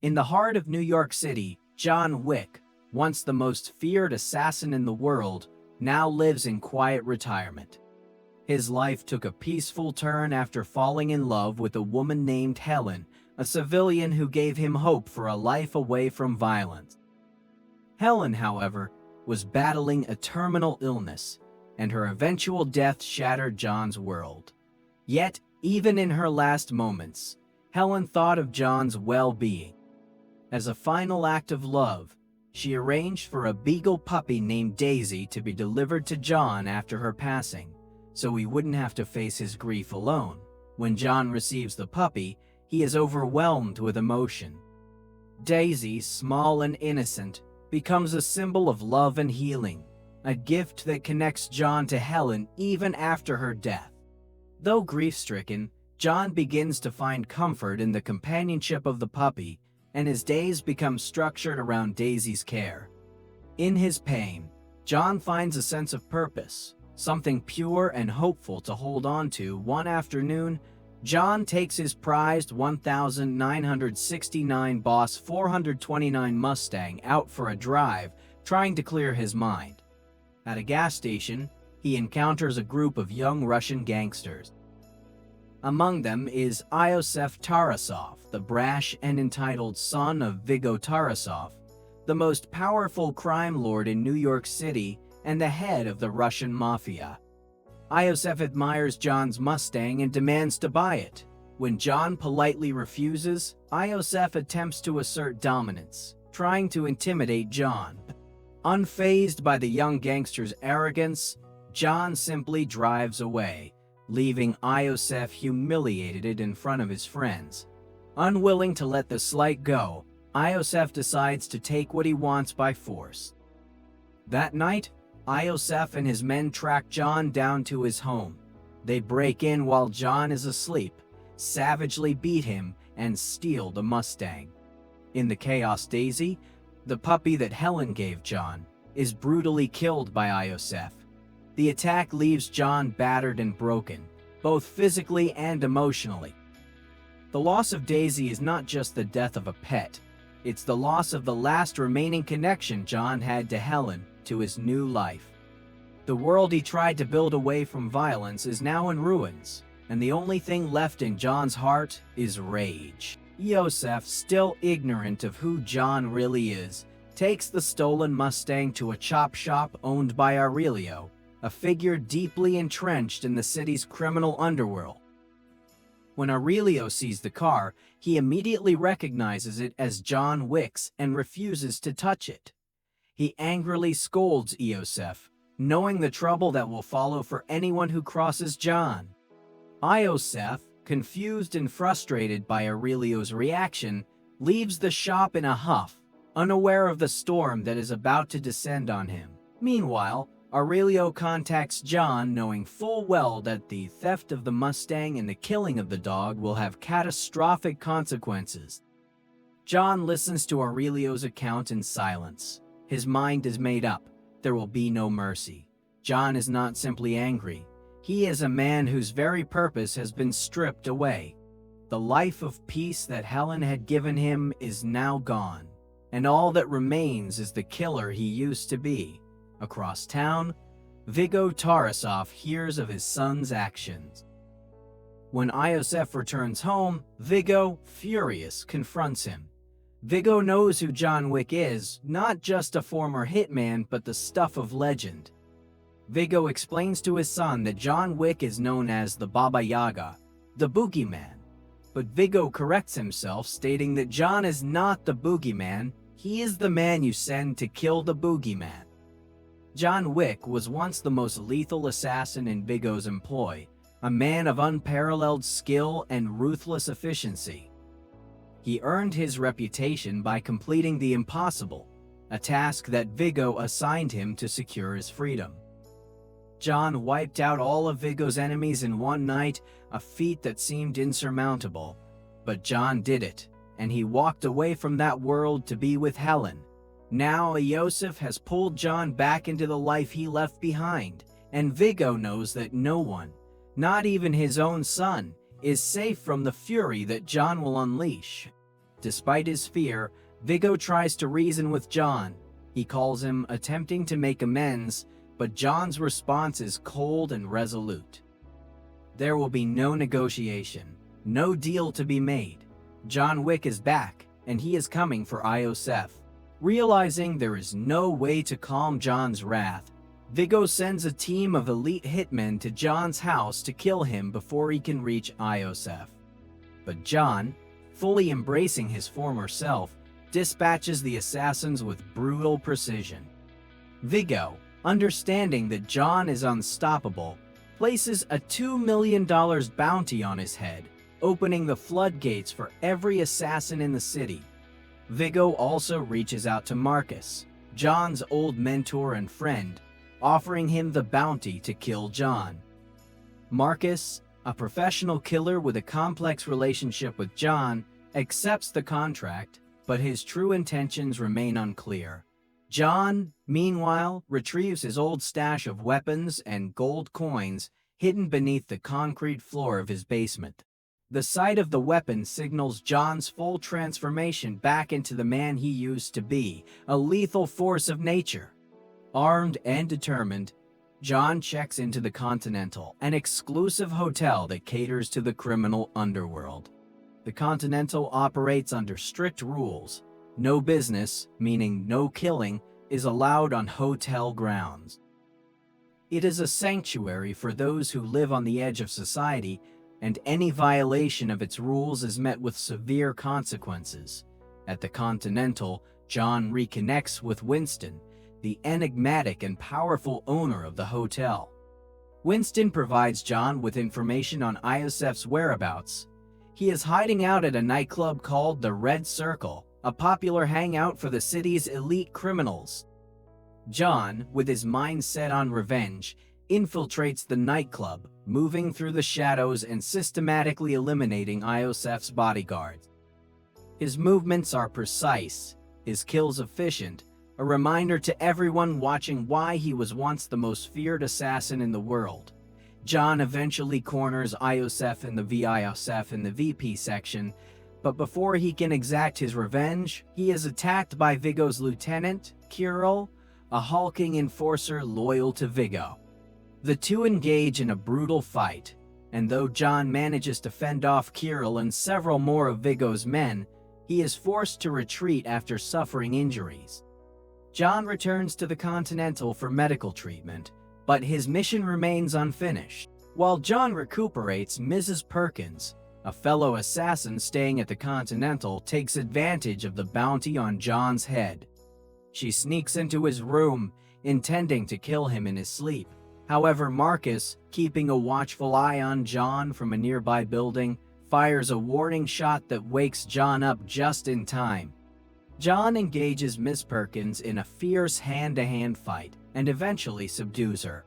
In the heart of New York City, John Wick, once the most feared assassin in the world, now lives in quiet retirement. His life took a peaceful turn after falling in love with a woman named Helen, a civilian who gave him hope for a life away from violence. Helen, however, was battling a terminal illness, and her eventual death shattered John's world. Yet, even in her last moments, Helen thought of John's well-being. As a final act of love, she arranged for a beagle puppy named Daisy to be delivered to John after her passing, so he wouldn't have to face his grief alone. When John receives the puppy, he is overwhelmed with emotion. Daisy, small and innocent, becomes a symbol of love and healing, a gift that connects John to Helen even after her death. Though grief-stricken, John begins to find comfort in the companionship of the puppy, and his days become structured around Daisy's care. In his pain, John finds a sense of purpose, something pure and hopeful to hold on to. One afternoon, John takes his prized 1969 Boss 429 Mustang out for a drive, trying to clear his mind. At a gas station, he encounters a group of young Russian gangsters. Among them is Iosef Tarasov, the brash and entitled son of Viggo Tarasov, the most powerful crime lord in New York City and the head of the Russian mafia. Iosef admires John's Mustang and demands to buy it. When John politely refuses, Iosef attempts to assert dominance, trying to intimidate John. Unfazed by the young gangster's arrogance, John simply drives away, leaving Iosef humiliated in front of his friends. Unwilling to let the slight go, Iosef decides to take what he wants by force. That night, Iosef and his men track John down to his home. They break in while John is asleep, savagely beat him, and steal the Mustang. In the chaos, Daisy, the puppy that Helen gave John, is brutally killed by Iosef. The attack leaves John battered and broken, both physically and emotionally. The loss of Daisy is not just the death of a pet, it's the loss of the last remaining connection John had to Helen, to his new life. The world he tried to build away from violence is now in ruins, and the only thing left in John's heart is rage. Iosef, still ignorant of who John really is, takes the stolen Mustang to a chop shop owned by Aurelio, a figure deeply entrenched in the city's criminal underworld. When Aurelio sees the car, he immediately recognizes it as John Wick's and refuses to touch it. He angrily scolds Iosef, knowing the trouble that will follow for anyone who crosses John. Iosef, confused and frustrated by Aurelio's reaction, leaves the shop in a huff, unaware of the storm that is about to descend on him. Meanwhile, Aurelio contacts John, knowing full well that the theft of the Mustang and the killing of the dog will have catastrophic consequences. John listens to Aurelio's account in silence. His mind is made up. There will be no mercy. John is not simply angry. He is a man whose very purpose has been stripped away. The life of peace that Helen had given him is now gone, and all that remains is the killer he used to be. Across town, Viggo Tarasov hears of his son's actions. When Iosef returns home, Viggo, furious, confronts him. Viggo knows who John Wick is, not just a former hitman, but the stuff of legend. Viggo explains to his son that John Wick is known as the Baba Yaga, the boogeyman. But Viggo corrects himself, stating that John is not the boogeyman, he is the man you send to kill the boogeyman. John Wick was once the most lethal assassin in Viggo's employ, a man of unparalleled skill and ruthless efficiency. He earned his reputation by completing the impossible, a task that Viggo assigned him to secure his freedom. John wiped out all of Viggo's enemies in one night, a feat that seemed insurmountable. But John did it, and he walked away from that world to be with Helen. Now Iosef has pulled John back into the life he left behind, and Viggo knows that no one, not even his own son, is safe from the fury that John will unleash. Despite his fear, Viggo tries to reason with John. He calls him, attempting to make amends, but John's response is cold and resolute. There will be no negotiation, no deal to be made. John Wick is back, and he is coming for Iosef. Realizing there is no way to calm John's wrath, Viggo sends a team of elite hitmen to John's house to kill him before he can reach Iosef. But John, fully embracing his former self, dispatches the assassins with brutal precision. Viggo, understanding that John is unstoppable, places a $2 million bounty on his head, opening the floodgates for every assassin in the city. Viggo also reaches out to Marcus, John's old mentor and friend, offering him the bounty to kill John. Marcus, a professional killer with a complex relationship with John, accepts the contract, but his true intentions remain unclear. John, meanwhile, retrieves his old stash of weapons and gold coins hidden beneath the concrete floor of his basement. The sight of the weapon signals John's full transformation back into the man he used to be, a lethal force of nature. Armed and determined, John checks into the Continental, an exclusive hotel that caters to the criminal underworld. The Continental operates under strict rules. No business, meaning no killing, is allowed on hotel grounds. It is a sanctuary for those who live on the edge of society, and any violation of its rules is met with severe consequences. At the Continental, John reconnects with Winston, the enigmatic and powerful owner of the hotel. Winston provides John with information on Iosef's whereabouts. He is hiding out at a nightclub called the Red Circle, a popular hangout for the city's elite criminals. John, with his mind set on revenge, infiltrates the nightclub, moving through the shadows and systematically eliminating Iosef's bodyguards. His movements are precise, his kills efficient, a reminder to everyone watching why he was once the most feared assassin in the world. John eventually corners Iosef in the VP section, but before he can exact his revenge, he is attacked by Viggo's lieutenant, Kirill, a hulking enforcer loyal to Viggo. The two engage in a brutal fight, and though John manages to fend off Kirill and several more of Viggo's men, he is forced to retreat after suffering injuries. John returns to the Continental for medical treatment, but his mission remains unfinished. While John recuperates, Mrs. Perkins, a fellow assassin staying at the Continental, takes advantage of the bounty on John's head. She sneaks into his room, intending to kill him in his sleep. However, Marcus, keeping a watchful eye on John from a nearby building, fires a warning shot that wakes John up just in time. John engages Miss Perkins in a fierce hand-to-hand fight and eventually subdues her.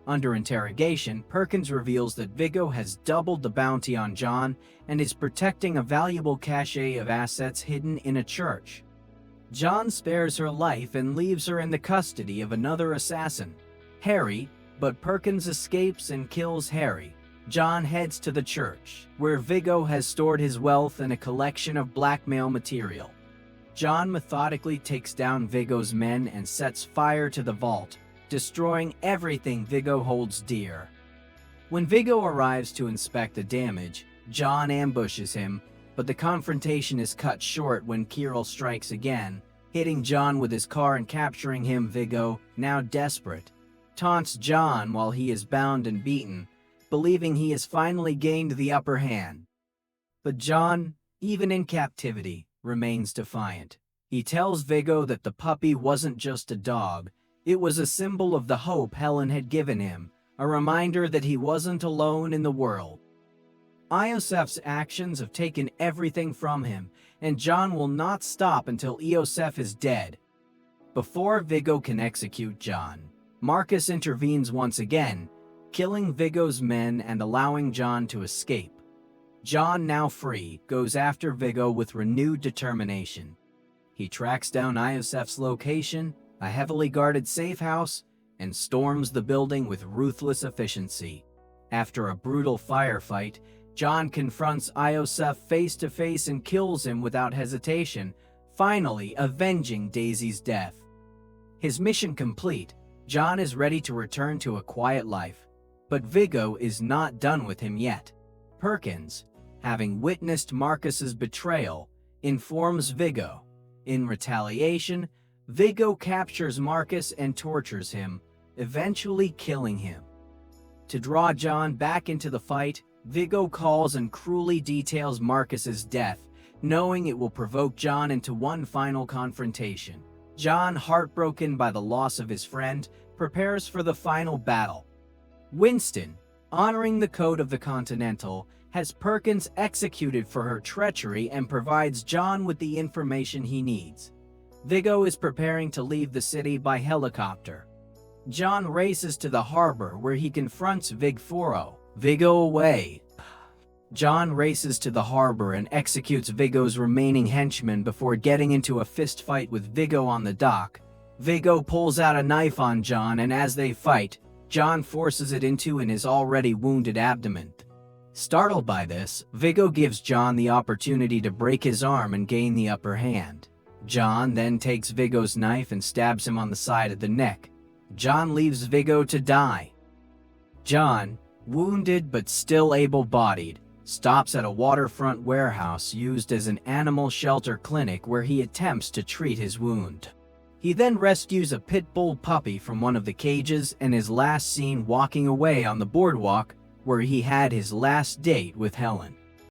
Under interrogation, Perkins reveals that Viggo has doubled the bounty on John and is protecting a valuable cache of assets hidden in a church. John spares her life and leaves her in the custody of another assassin, Harry, but Perkins escapes and kills Harry. John heads to the church, where Viggo has stored his wealth and a collection of blackmail material. John methodically takes down Viggo's men and sets fire to the vault, destroying everything Viggo holds dear. When Viggo arrives to inspect the damage, John ambushes him, but the confrontation is cut short when Kirill strikes again, hitting John with his car and capturing him. Viggo, now desperate, taunts John while he is bound and beaten, believing he has finally gained the upper hand. But John, even in captivity, remains defiant. He tells Viggo that the puppy wasn't just a dog, it was a symbol of the hope Helen had given him, a reminder that he wasn't alone in the world. Iosef's actions have taken everything from him, and John will not stop until Iosef is dead. Before Viggo can execute John, Marcus intervenes once again, killing Viggo's men and allowing John to escape. John, now free, goes after Viggo with renewed determination. He tracks down Iosef's location, a heavily guarded safe house, and storms the building with ruthless efficiency. After a brutal firefight, John confronts Iosef face to face and kills him without hesitation, finally avenging Daisy's death. His mission complete, John is ready to return to a quiet life. But Viggo is not done with him yet. Perkins, having witnessed Marcus's betrayal, informs Viggo. In retaliation, Viggo captures Marcus and tortures him, eventually killing him. To draw John back into the fight, Viggo calls and cruelly details Marcus's death, knowing it will provoke John into one final confrontation. John, heartbroken by the loss of his friend, prepares for the final battle. Winston, honoring the code of the Continental, has Perkins executed for her treachery and provides John with the information he needs. Viggo is preparing to leave the city by helicopter. John races to the harbor where he confronts Vigforo. Viggo away. John races to the harbor and executes Viggo's remaining henchmen before getting into a fist fight with Viggo on the dock. Viggo pulls out a knife on John, and as they fight, John forces it into his already wounded abdomen. Startled by this, Viggo gives John the opportunity to break his arm and gain the upper hand. John then takes Viggo's knife and stabs him on the side of the neck. John leaves Viggo to die. John, wounded but still able-bodied, stops at a waterfront warehouse used as an animal shelter clinic where he attempts to treat his wound. He then rescues a pit bull puppy from one of the cages and is last seen walking away on the boardwalk where he had his last date with Helen.